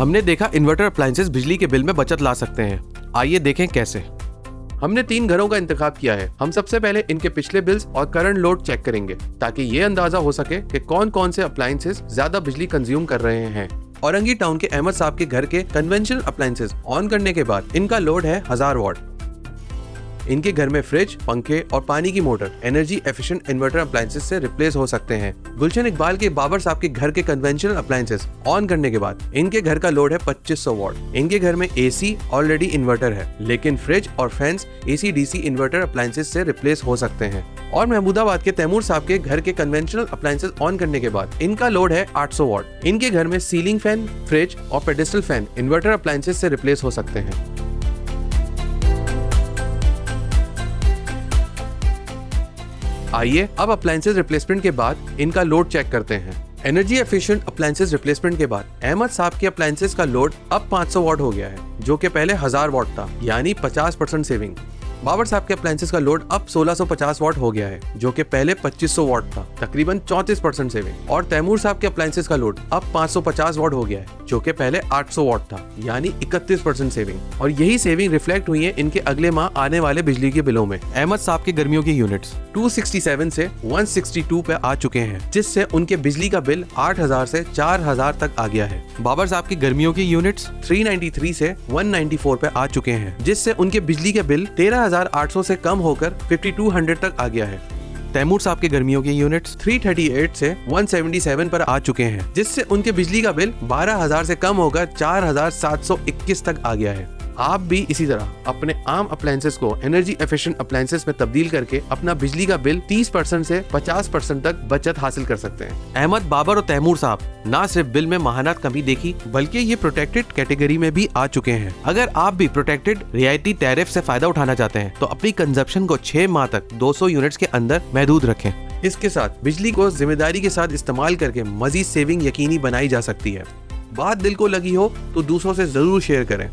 हमने देखा inverter appliances बिजली के बिल में बचत ला सकते हैं। आइए देखें कैसे। हमने 3 घरों का इंतखाब किया है। हम सबसे पहले इनके पिछले बिल्स और करंट लोड चेक करेंगे ताकि ये अंदाजा हो सके कि कौन कौन से अप्लायंसेस ज्यादा बिजली कंज्यूम कर रहे हैं। औरंगी टाउन के अहमद साहब के घर के कन्वेंशनल अप्लायंसेस ऑन करने के बाद इनका लोड है 1000 वाट। इनके घर में फ्रिज, पंखे और पानी की motor energy efficient inverter appliances से रिप्लेस हो सकते हैं। गुलशन इकबाल के बाबर साहब के घर के कन्वेंशनल अप्लायंसेस ऑन करने के बाद इनके घर का लोड है 2500 वाट। इनके घर में एसी ऑलरेडी इन्वर्टर है, लेकिन फ्रिज और fans AC DC inverter appliances से रिप्लेस हो सकते हैं। और महमूदाबाद के तैमूर साहब के घर के कन्वेंशनल अप्लायंसेस ऑन करने के बाद इनका लोड है 800 वाट। इनके घर में सीलिंग फैन, फ्रिज और पेडेस्टल फैन इन्वर्टर अप्लायंसेस से रिप्लेस हो सकते हैं। आइए अब अप्लायंसेस रिप्लेसमेंट के बाद इनका लोड चेक करते हैं। एनर्जी एफिशिएंट अप्लायंसेस रिप्लेसमेंट के बाद अहमद साहब के अप्लायंसेस का लोड अब 500 वाट हो गया है, जो कि पहले 1000 वाट था, यानी 50% सेविंग। बाबर साहब के अप्लायंसेस का लोड अब 1650 वाट हो गया है, जो कि पहले 2500 वाट था, तकरीबन 34% सेविंग। और तैमूर साहब के अप्लायंसेस का लोड अब 550 वाट हो गया है, जो कि पहले 800 वाट था, यानी 31% सेविंग। और यही सेविंग रिफ्लेक्ट हुई है इनके अगले माह आने वाले बिजली के बिलों में। अहमद साहब के गर्मियों के यूनिट्स 267 से 162 पे आ चुके हैं, जिससे उनके बिजली का बिल 8000 से 4000 तक आ गया है। बाबर साहब के गर्मियों के यूनिट्स 393 से 194 पे आ चुके हैं, जिससे उनके बिजली के बिल 13800 से कम होकर 5200 तक आ गया है। तैमूर साहब के गर्मियों के यूनिट्स 338 से 177 पर आ चुके हैं, जिससे उनके बिजली का बिल 12000 से कम होकर 4721 तक आ गया है। आप भी इसी तरह अपने आम अप्लायंसेस को एनर्जी एफिशिएंट अप्लायंसेस में तब्दील करके अपना बिजली का बिल 30% से 50% तक बचत हासिल कर सकते हैं। अहमद, बाबर और तैमूर साहब ना सिर्फ बिल में महानत कमी देखी, बल्कि ये प्रोटेक्टेड कैटेगरी में भी आ चुके हैं। अगर आप भी प्रोटेक्टेड रियायती टैरिफ से फायदा उठाना चाहते हैं तो अपनी कंजप्शन को 6 माह तक 200 यूनिट्स के अंदर महदूद रखें। इसके साथ बिजली को जिम्मेदारी के साथ इस्तेमाल करके मजीद सेविंग यकीनी बनाई जा सकती है। बात दिल को लगी हो तो दूसरों से जरूर शेयर करें।